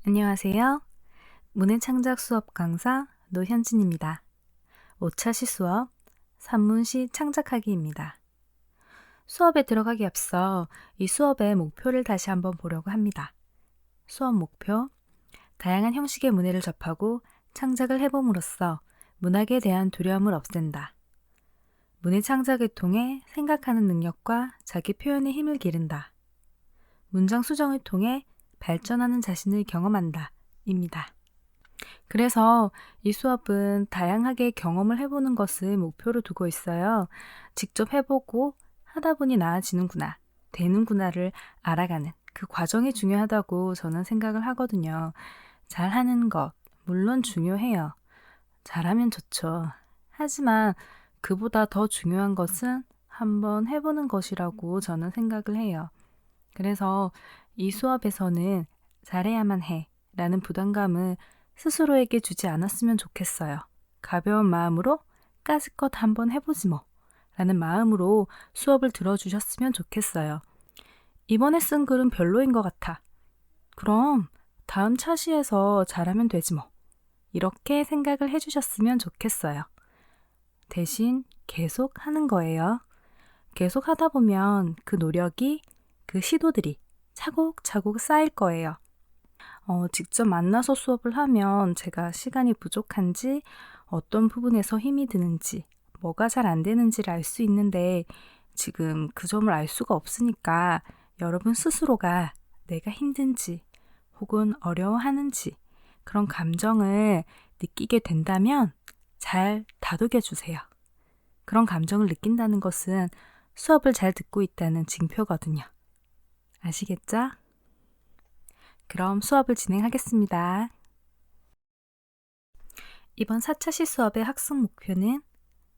안녕하세요. 문해창작 수업 강사 노현진입니다. 5차 시수업 산문시 창작하기입니다. 수업에 들어가기 앞서 이 수업의 목표를 다시 한번 보려고 합니다. 수업 목표, 다양한 형식의 문해를 접하고 창작을 해봄으로써 문학에 대한 두려움을 없앤다. 문해 창작을 통해 생각하는 능력과 자기 표현의 힘을 기른다. 문장 수정을 통해 발전하는 자신을 경험한다. 입니다. 그래서 이 수업은 다양하게 경험을 해보는 것을 목표로 두고 있어요. 직접 해보고 하다 보니 나아지는구나, 되는구나를 알아가는 그 과정이 중요하다고 저는 생각을 하거든요. 잘하는 것, 물론 중요해요. 잘하면 좋죠. 하지만 그보다 더 중요한 것은 한번 해보는 것이라고 저는 생각을 해요. 그래서 이 수업에서는 잘해야만 해 라는 부담감을 스스로에게 주지 않았으면 좋겠어요. 가벼운 마음으로 까짓것 한번 해보지 뭐 라는 마음으로 수업을 들어주셨으면 좋겠어요. 이번에 쓴 글은 별로인 것 같아. 그럼 다음 차시에서 잘하면 되지 뭐. 이렇게 생각을 해주셨으면 좋겠어요. 대신 계속 하는 거예요. 계속 하다 보면 그 노력이, 그 시도들이 차곡차곡 쌓일 거예요. 직접 만나서 수업을 하면 제가 시간이 부족한지, 어떤 부분에서 힘이 드는지, 뭐가 잘 안 되는지를 알 수 있는데 지금 그 점을 알 수가 없으니까 여러분 스스로가 내가 힘든지 혹은 어려워하는지 그런 감정을 느끼게 된다면 잘 다독여 주세요. 그런 감정을 느낀다는 것은 수업을 잘 듣고 있다는 징표거든요. 아시겠죠? 그럼 수업을 진행하겠습니다. 이번 4차 시 수업의 학습 목표는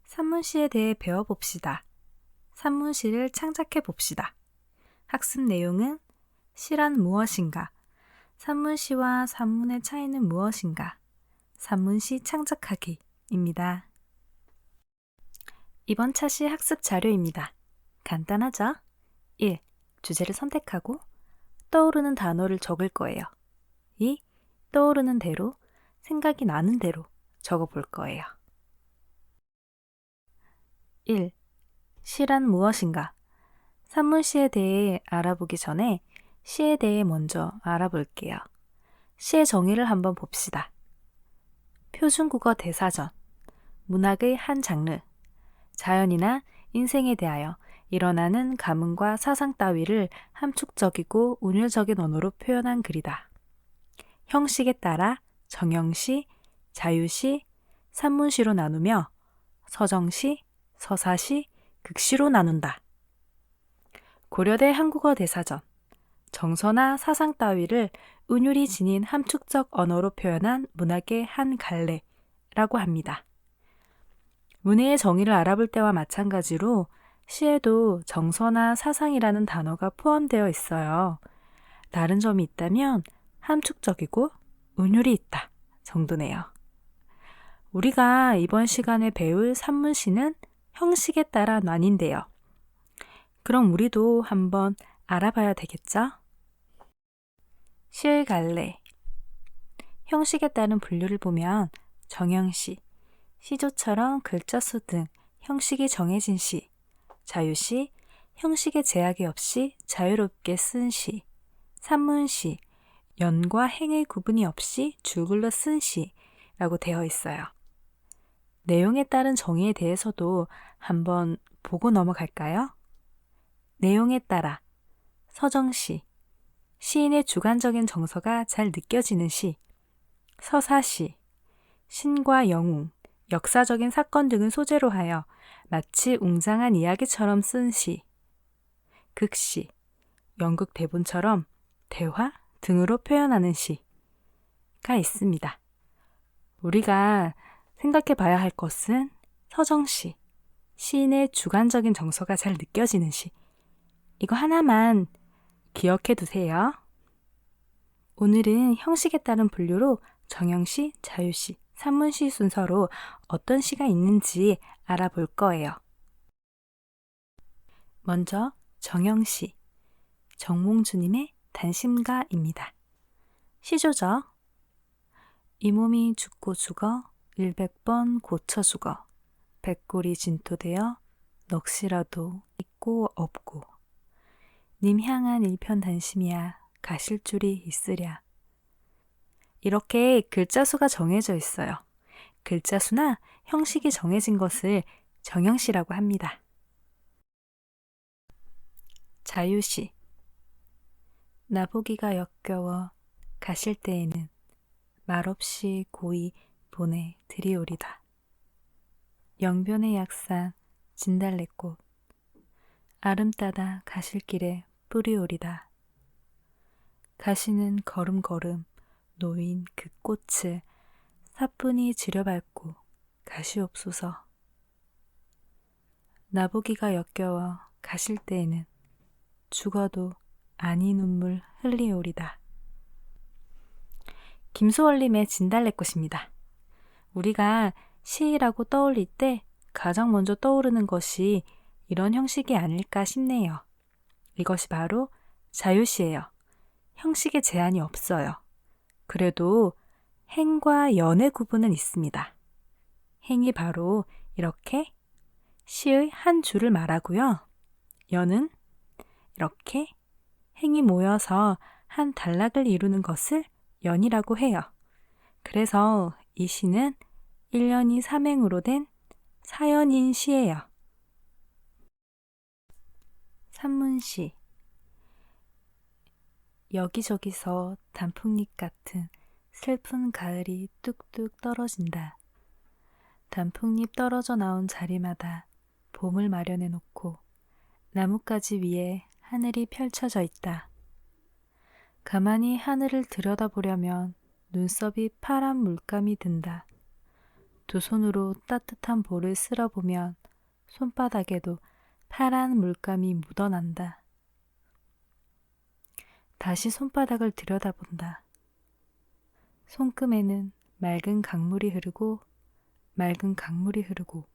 산문시에 대해 배워봅시다. 산문시를 창작해봅시다. 학습 내용은 시란 무엇인가? 산문시와 산문의 차이는 무엇인가? 산문시 창작하기입니다. 이번 차시 학습 자료입니다. 간단하죠? 1. 주제를 선택하고 떠오르는 단어를 적을 거예요. 2. 떠오르는 대로, 생각이 나는 대로 적어볼 거예요. 1. 시란 무엇인가? 산문시에 대해 알아보기 전에 시에 대해 먼저 알아볼게요. 시의 정의를 한번 봅시다. 표준국어 대사전, 문학의 한 장르, 자연이나 인생에 대하여 일어나는 감흥과 사상 따위를 함축적이고 운율적인 언어로 표현한 글이다. 형식에 따라 정형시, 자유시, 산문시로 나누며 서정시, 서사시, 극시로 나눈다. 고려대 한국어 대사전, 정서나 사상 따위를 운율이 지닌 함축적 언어로 표현한 문학의 한 갈래라고 합니다. 문해의 정의를 알아볼 때와 마찬가지로 시에도 정서나 사상이라는 단어가 포함되어 있어요. 다른 점이 있다면 함축적이고 운율이 있다 정도네요. 우리가 이번 시간에 배울 산문시는 형식에 따라 나뉜대요. 그럼 우리도 한번 알아봐야 되겠죠? 시의 갈래. 형식에 따른 분류를 보면 정형시, 시조처럼 글자수 등 형식이 정해진 시, 자유시, 형식의 제약이 없이 자유롭게 쓴 시, 산문시, 연과 행의 구분이 없이 줄글러 쓴 시라고 되어 있어요. 내용에 따른 정의에 대해서도 한번 보고 넘어갈까요? 내용에 따라 서정시, 시인의 주관적인 정서가 잘 느껴지는 시, 서사시, 신과 영웅, 역사적인 사건 등을 소재로 하여 마치 웅장한 이야기처럼 쓴 시, 극시, 연극 대본처럼 대화 등으로 표현하는 시가 있습니다. 우리가 생각해 봐야 할 것은 서정시, 시인의 주관적인 정서가 잘 느껴지는 시. 이거 하나만 기억해 두세요. 오늘은 형식에 따른 분류로 정형시, 자유시, 산문시 순서로 어떤 시가 있는지 알아볼 거예요. 먼저 정형시, 정몽주님의 단심가입니다. 시조죠. 이 몸이 죽고 죽어 100번 고쳐 죽어 백골이 진토되어 넋이라도 있고 없고 님 향한 일편단심이야 가실 줄이 있으랴. 이렇게 글자수가 정해져 있어요. 글자수나 형식이 정해진 것을 정형시라고 합니다. 자유시. 나보기가 역겨워 가실 때에는 말없이 고이 보내 드리오리다. 영변의 약산 진달래꽃 아름 따다 가실 길에 뿌리오리다. 가시는 걸음걸음 놓인 그 꽃을 사뿐히 지려밟고 가시옵소서. 나보기가 역겨워 가실 때에는 죽어도 아니 눈물 흘리오리다. 김소월님의 진달래꽃입니다. 우리가 시라고 떠올릴 때 가장 먼저 떠오르는 것이 이런 형식이 아닐까 싶네요. 이것이 바로 자유시예요. 형식에 제한이 없어요. 그래도 행과 연의 구분은 있습니다. 행이 바로 이렇게 시의 한 줄을 말하고요. 연은 이렇게 행이 모여서 한 단락을 이루는 것을 연이라고 해요. 그래서 이 시는 1년이 3행으로 된 사연인 시예요. 산문시. 여기저기서 단풍잎 같은 슬픈 가을이 뚝뚝 떨어진다. 단풍잎 떨어져 나온 자리마다 봄을 마련해 놓고 나뭇가지 위에 하늘이 펼쳐져 있다. 가만히 하늘을 들여다보려면 눈썹이 파란 물감이 든다. 두 손으로 따뜻한 볼을 쓸어보면 손바닥에도 파란 물감이 묻어난다. 다시 손바닥을 들여다본다. 손금에는 맑은 강물이 흐르고 맑은 강물이 흐르고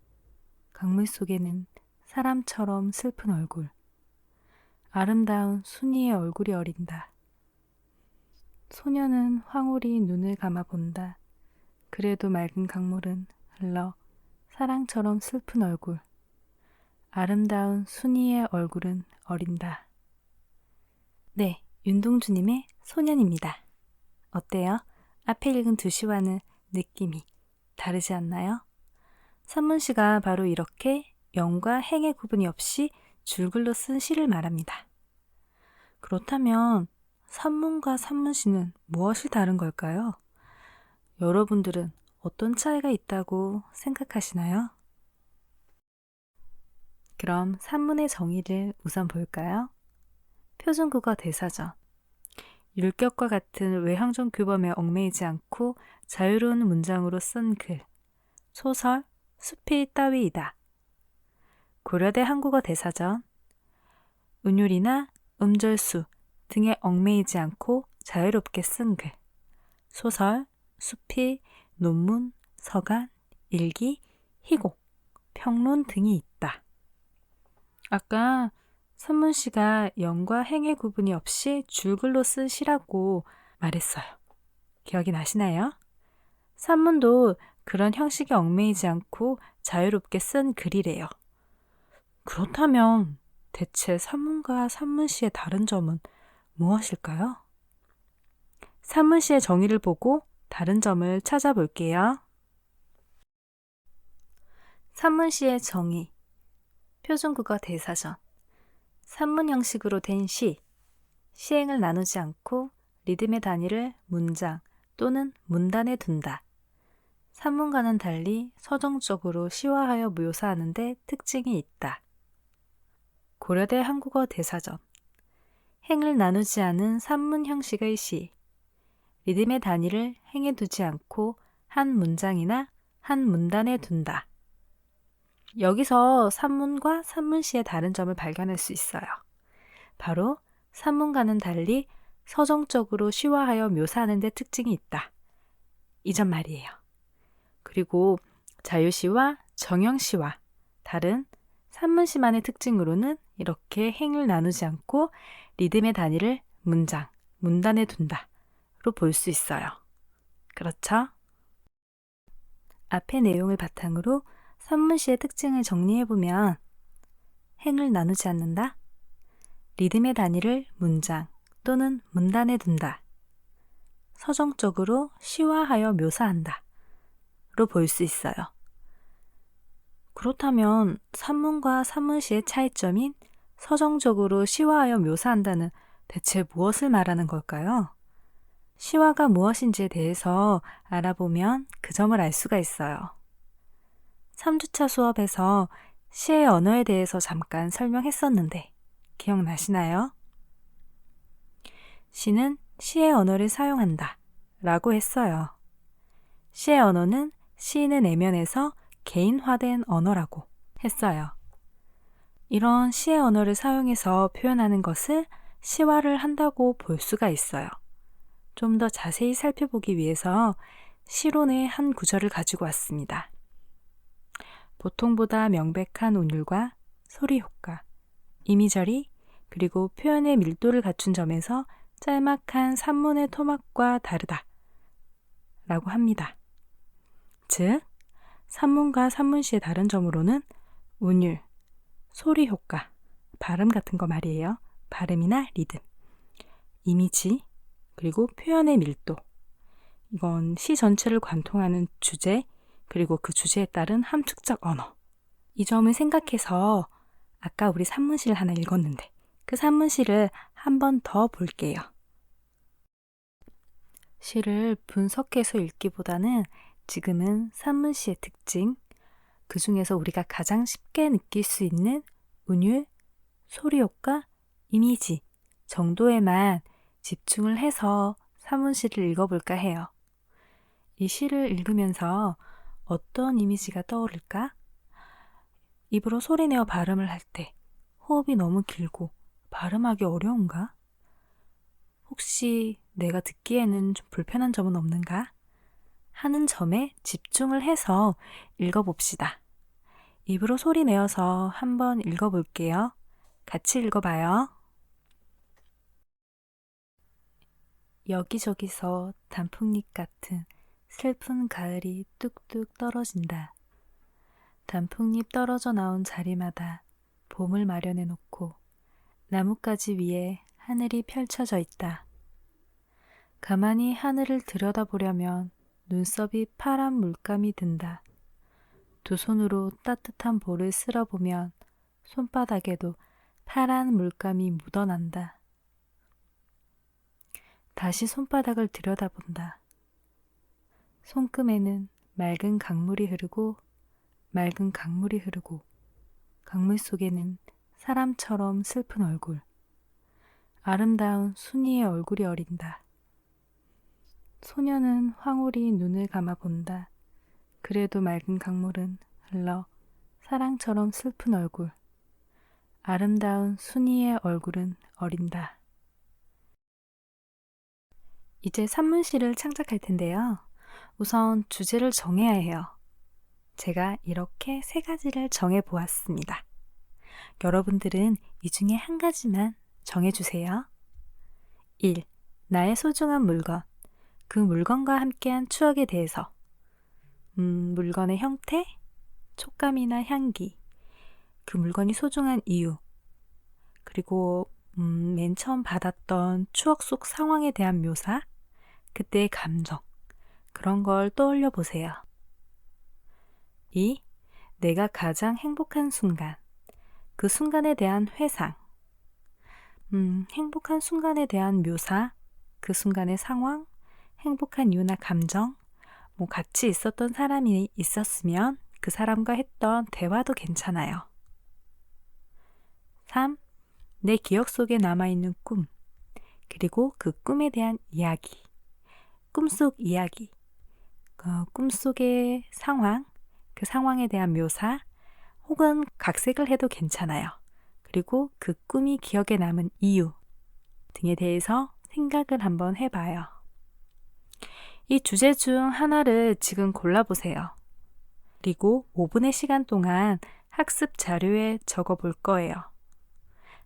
강물 속에는 사람처럼 슬픈 얼굴, 아름다운 순이의 얼굴이 어린다. 소녀는 황홀히 눈을 감아 본다. 그래도 맑은 강물은 흘러 사랑처럼 슬픈 얼굴, 아름다운 순이의 얼굴은 어린다. 네, 윤동주님의 소년입니다. 어때요? 앞에 읽은 두 시와는 느낌이 다르지 않나요? 산문시가 바로 이렇게 연과 행의 구분이 없이 줄글로 쓴 시를 말합니다. 그렇다면 산문과 산문시는 무엇이 다른 걸까요? 여러분들은 어떤 차이가 있다고 생각하시나요? 그럼 산문의 정의를 우선 볼까요? 표준국어 대사전. 율격과 같은 외향적 규범에 얽매이지 않고 자유로운 문장으로 쓴 글. 소설, 수필 따위이다. 고려대 한국어 대사전. 운율이나 음절수 등에 얽매이지 않고 자유롭게 쓴 글. 소설, 수필, 논문, 서간, 일기, 희곡, 평론 등이 있다. 아까 산문시가 연과 행의 구분이 없이 줄글로 쓴 시라고 말했어요. 기억이 나시나요? 산문도 그런 형식에 얽매이지 않고 자유롭게 쓴 글이래요. 그렇다면 대체 산문과 산문시의 다른 점은 무엇일까요? 산문시의 정의를 보고 다른 점을 찾아볼게요. 산문시의 정의. 표준국어 대사전. 산문 형식으로 된 시. 시행을 나누지 않고 리듬의 단위를 문장 또는 문단에 둔다. 산문과는 달리 서정적으로 시화하여 묘사하는 데 특징이 있다. 고려대 한국어 대사전. 행을 나누지 않은 산문 형식의 시. 리듬의 단위를 행에 두지 않고 한 문장이나 한 문단에 둔다. 여기서 산문과 산문시의 다른 점을 발견할 수 있어요. 바로 산문과는 달리 서정적으로 시화하여 묘사하는 데 특징이 있다. 이 점 말이에요. 그리고 자유시와 정형시와 다른 산문시만의 특징으로는 이렇게 행을 나누지 않고 리듬의 단위를 문장, 문단에 둔다. 볼 수 있어요. 그렇죠? 앞의 내용을 바탕으로 산문시의 특징을 정리해보면 행을 나누지 않는다, 리듬의 단위를 문장 또는 문단에 둔다, 서정적으로 시화하여 묘사한다 로 볼 수 있어요. 그렇다면 산문과 산문시의 차이점인 서정적으로 시화하여 묘사한다는 대체 무엇을 말하는 걸까요? 시화가 무엇인지에 대해서 알아보면 그 점을 알 수가 있어요. 3주차 수업에서 시의 언어에 대해서 잠깐 설명했었는데 기억나시나요? 시는 시의 언어를 사용한다 라고 했어요. 시의 언어는 시인의 내면에서 개인화된 언어라고 했어요. 이런 시의 언어를 사용해서 표현하는 것을 시화를 한다고 볼 수가 있어요. 좀 더 자세히 살펴보기 위해서 시론의 한 구절을 가지고 왔습니다. 보통보다 명백한 운율과 소리 효과, 이미저리, 그리고 표현의 밀도를 갖춘 점에서 짤막한 산문의 토막과 다르다 라고 합니다. 즉, 산문과 산문시의 다른 점으로는 운율, 소리 효과, 발음 같은 거 말이에요. 발음이나 리듬, 이미지, 그리고 표현의 밀도. 이건 시 전체를 관통하는 주제, 그리고 그 주제에 따른 함축적 언어. 이 점을 생각해서 아까 우리 산문시를 하나 읽었는데 그 산문시를 한 번 더 볼게요. 시를 분석해서 읽기보다는 지금은 산문시의 특징, 그 중에서 우리가 가장 쉽게 느낄 수 있는 운율, 소리 효과, 이미지 정도에만 집중을 해서 산문시를 읽어볼까 해요. 이 시를 읽으면서 어떤 이미지가 떠오를까? 입으로 소리내어 발음을 할 때 호흡이 너무 길고 발음하기 어려운가? 혹시 내가 듣기에는 좀 불편한 점은 없는가? 하는 점에 집중을 해서 읽어봅시다. 입으로 소리 내어서 한번 읽어볼게요. 같이 읽어봐요. 여기저기서 단풍잎 같은 슬픈 가을이 뚝뚝 떨어진다. 단풍잎 떨어져 나온 자리마다 봄을 마련해 놓고 나뭇가지 위에 하늘이 펼쳐져 있다. 가만히 하늘을 들여다보려면 눈썹이 파란 물감이 든다. 두 손으로 따뜻한 볼을 쓸어보면 손바닥에도 파란 물감이 묻어난다. 다시 손바닥을 들여다본다. 손금에는 맑은 강물이 흐르고 맑은 강물이 흐르고 강물 속에는 사람처럼 슬픈 얼굴, 아름다운 순이의 얼굴이 어린다. 소녀는 황홀히 눈을 감아 본다. 그래도 맑은 강물은 흘러 사랑처럼 슬픈 얼굴, 아름다운 순이의 얼굴은 어린다. 이제 산문시를 창작할 텐데요. 우선 주제를 정해야 해요. 제가 이렇게 3가지를 정해 보았습니다. 여러분들은 이 중에 한 가지만 정해주세요. 1. 나의 소중한 물건. 그 물건과 함께한 추억에 대해서. 물건의 형태, 촉감이나 향기, 그 물건이 소중한 이유, 그리고 맨 처음 받았던 추억 속 상황에 대한 묘사, 그때의 감정, 그런 걸 떠올려 보세요. 2. 내가 가장 행복한 순간, 그 순간에 대한 회상, 행복한 순간에 대한 묘사, 그 순간의 상황, 행복한 이유나 감정, 같이 있었던 사람이 있었으면 그 사람과 했던 대화도 괜찮아요. 3. 내 기억 속에 남아있는 꿈, 그리고 그 꿈에 대한 이야기, 꿈속 이야기, 꿈속의 상황, 그 상황에 대한 묘사, 혹은 각색을 해도 괜찮아요. 그리고 그 꿈이 기억에 남은 이유 등에 대해서 생각을 한번 해봐요. 이 주제 중 하나를 지금 골라보세요. 그리고 5분의 시간 동안 학습 자료에 적어 볼 거예요.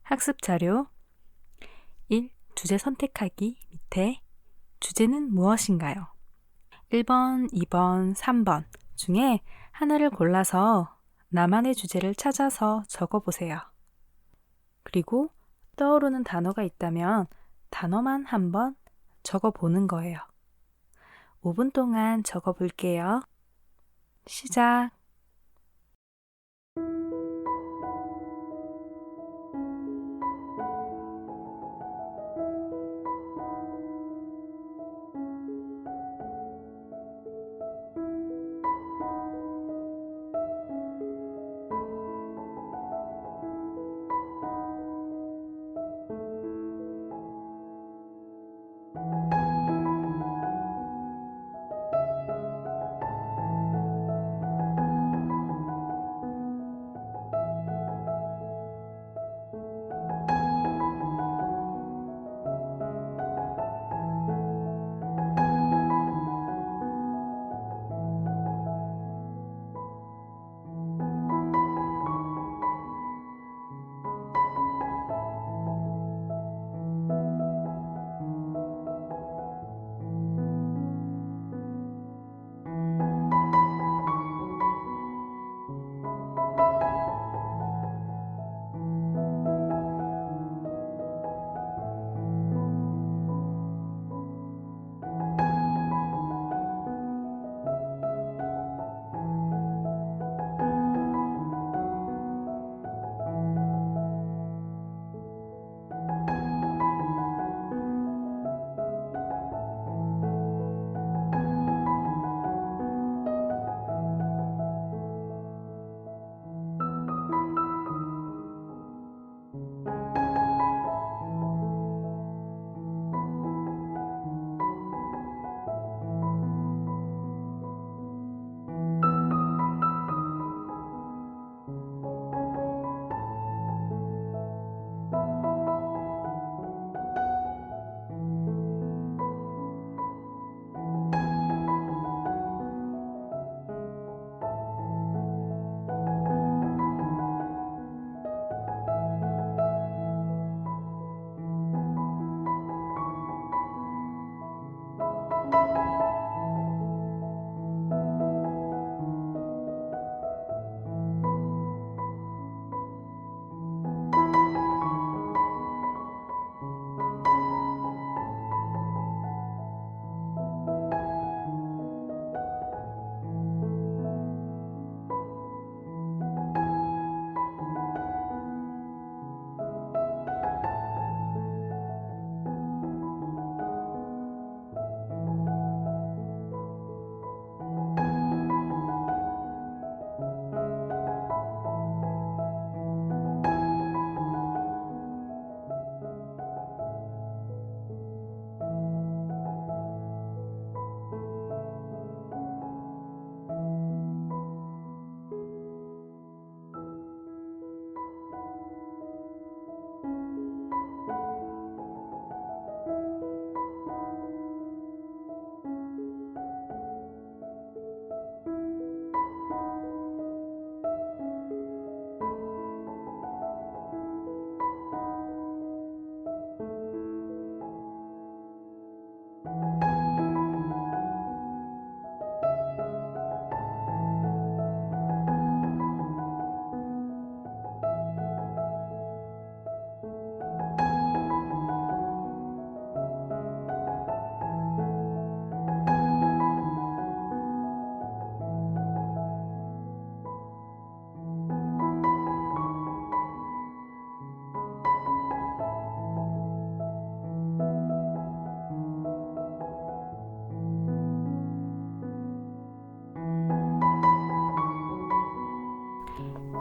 학습 자료 1. 주제 선택하기 밑에 주제는 무엇인가요? 1번, 2번, 3번 중에 하나를 골라서 나만의 주제를 찾아서 적어보세요. 그리고 떠오르는 단어가 있다면 단어만 한번 적어보는 거예요. 5분 동안 적어볼게요. 시작!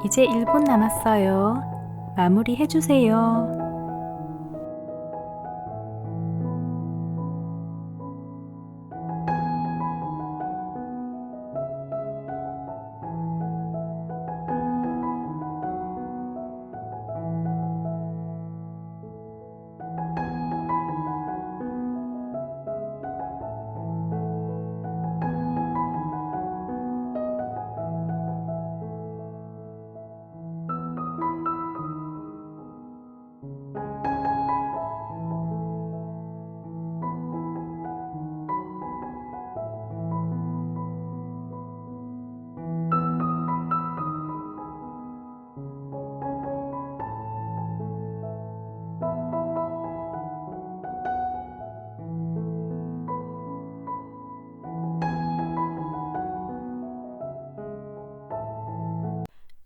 이제 1분 남았어요. 마무리 해주세요.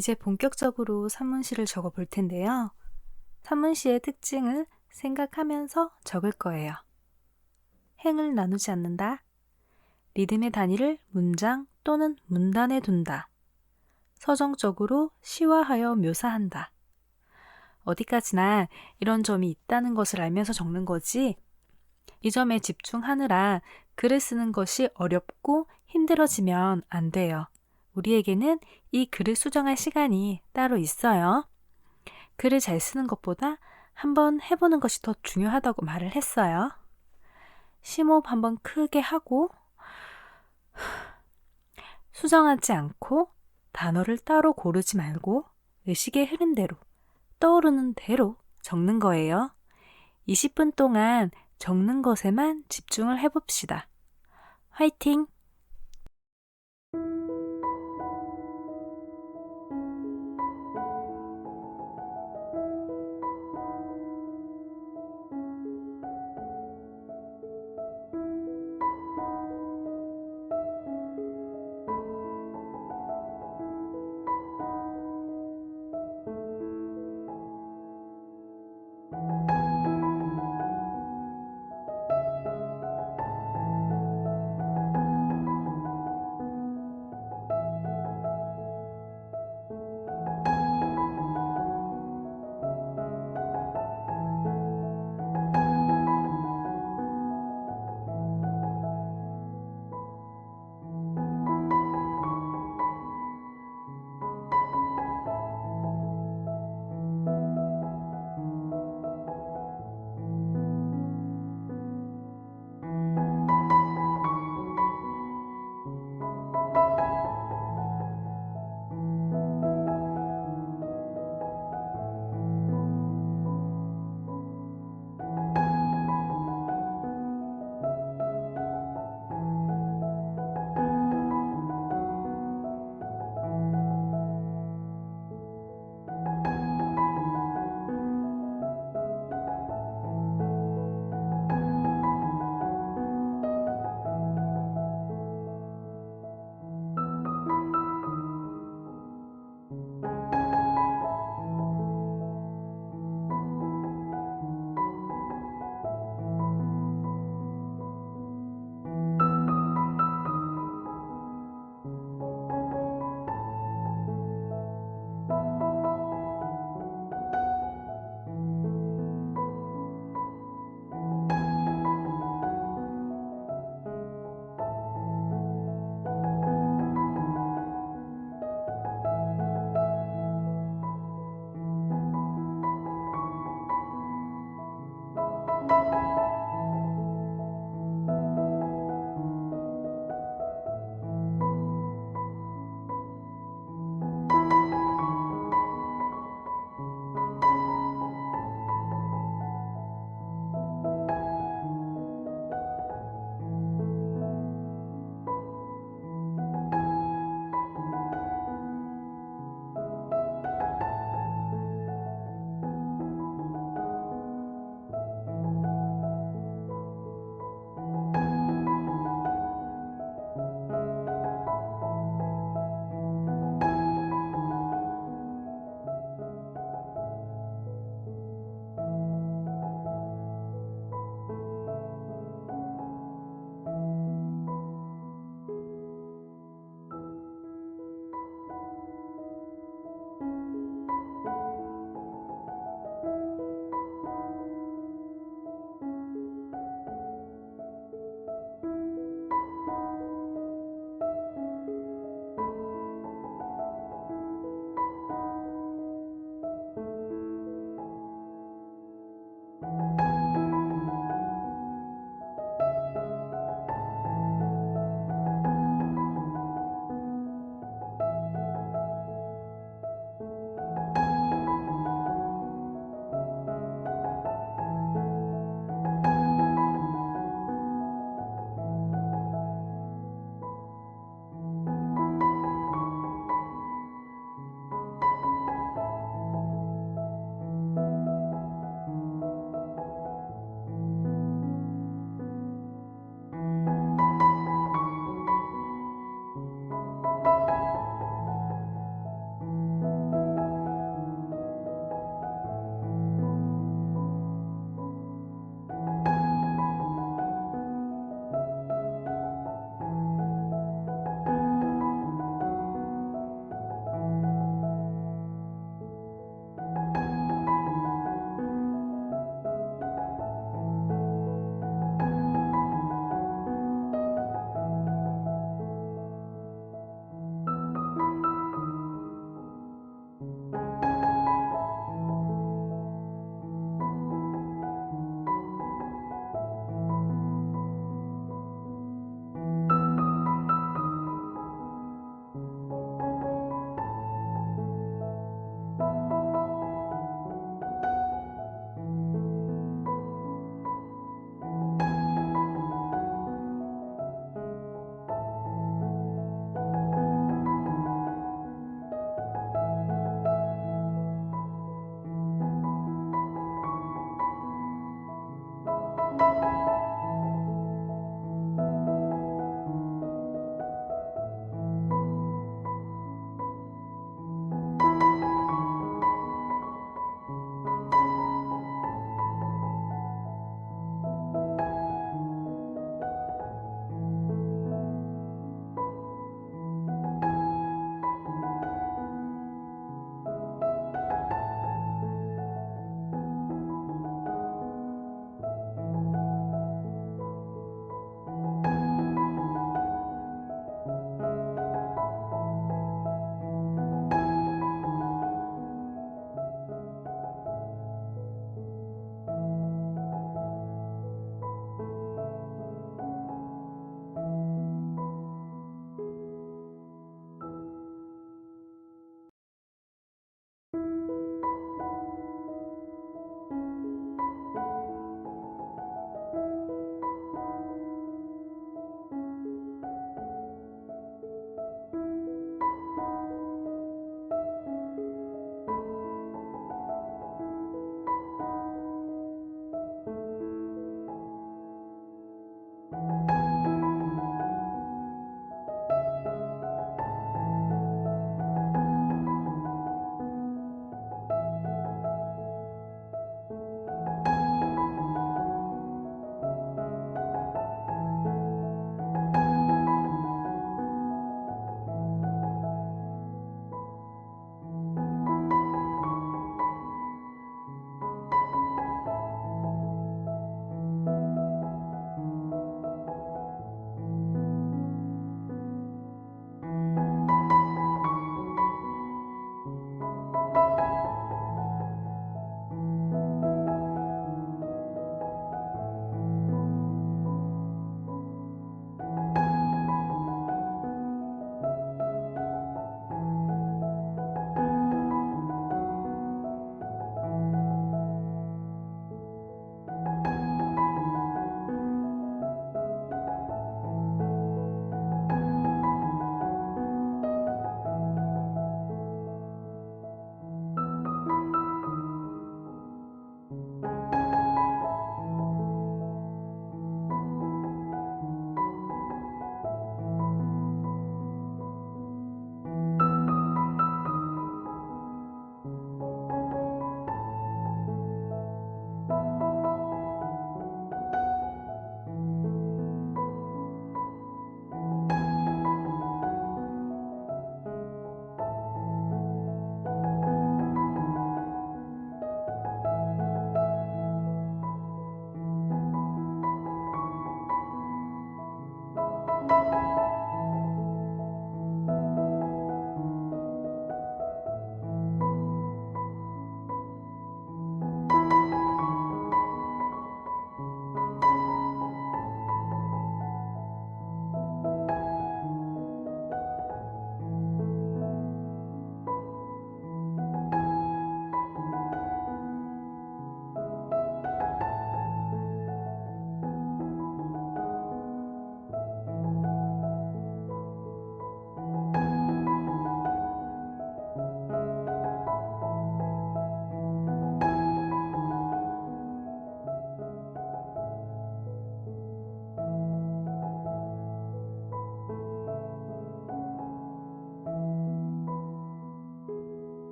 이제 본격적으로 산문시를 적어 볼 텐데요. 산문시의 특징을 생각하면서 적을 거예요. 행을 나누지 않는다. 리듬의 단위를 문장 또는 문단에 둔다. 서정적으로 시화하여 묘사한다. 어디까지나 이런 점이 있다는 것을 알면서 적는 거지. 이 점에 집중하느라 글을 쓰는 것이 어렵고 힘들어지면 안 돼요. 우리에게는 이 글을 수정할 시간이 따로 있어요. 글을 잘 쓰는 것보다 한번 해보는 것이 더 중요하다고 말을 했어요. 심호흡 한번 크게 하고 수정하지 않고 단어를 따로 고르지 말고 의식의 흐름대로 떠오르는 대로 적는 거예요. 20분 동안 적는 것에만 집중을 해봅시다. 화이팅!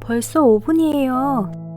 벌써 5분이에요.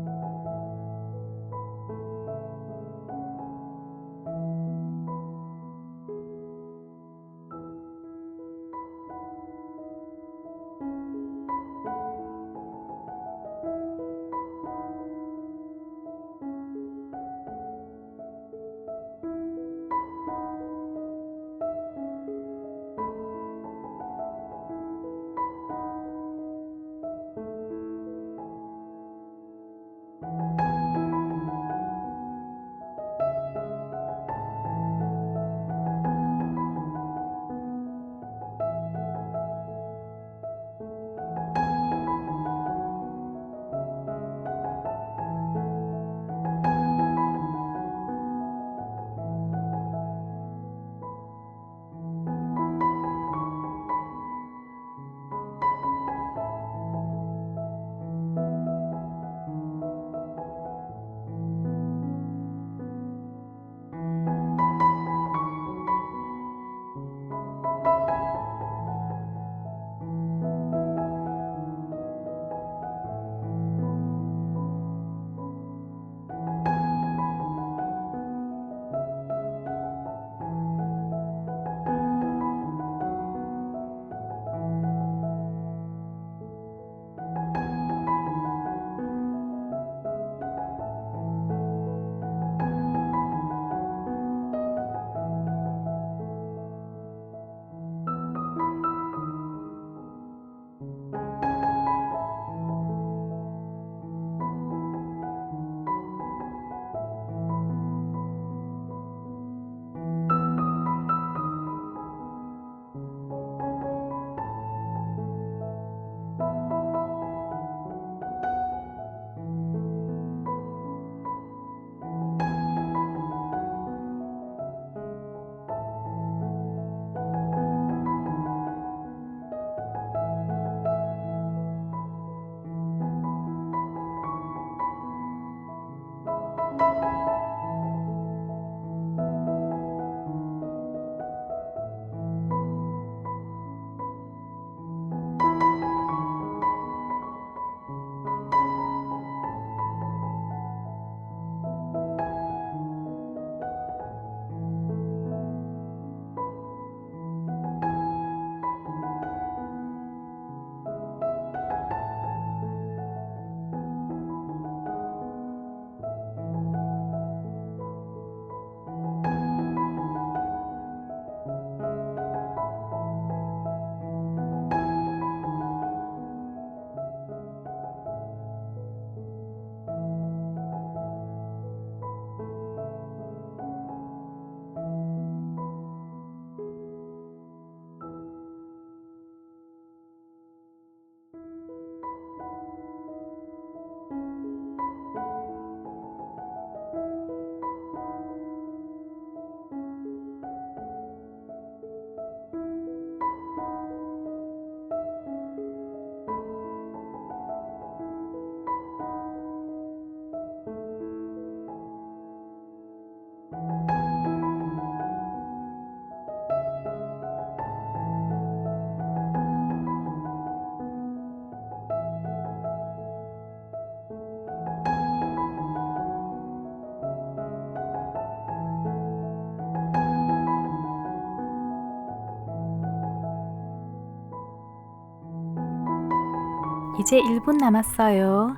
이제 1분 남았어요.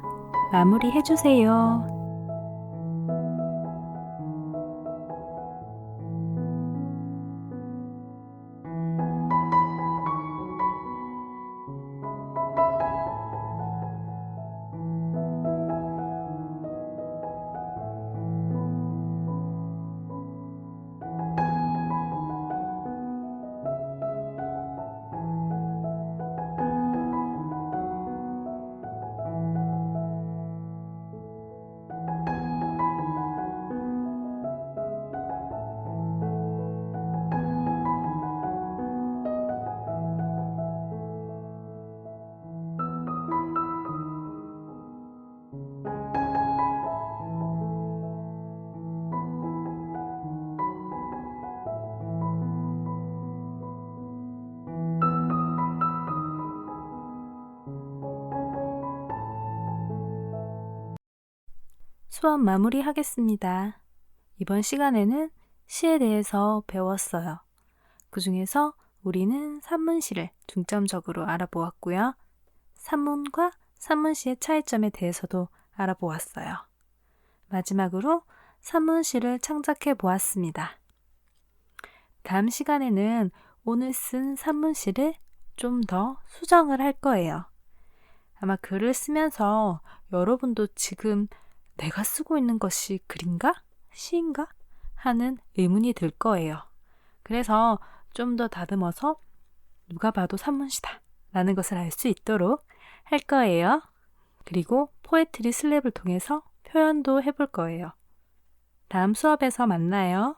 마무리 해주세요. 수업 마무리하겠습니다. 이번 시간에는 시에 대해서 배웠어요. 그 중에서 우리는 산문시를 중점적으로 알아보았고요. 산문과 산문시의 차이점에 대해서도 알아보았어요. 마지막으로 산문시를 창작해 보았습니다. 다음 시간에는 오늘 쓴 산문시를 좀 더 수정을 할 거예요. 아마 글을 쓰면서 여러분도 지금 내가 쓰고 있는 것이 글인가? 시인가? 하는 의문이 들 거예요. 그래서 좀 더 다듬어서 누가 봐도 산문시다 라는 것을 알 수 있도록 할 거예요. 그리고 포에트리 슬랩을 통해서 표현도 해볼 거예요. 다음 수업에서 만나요.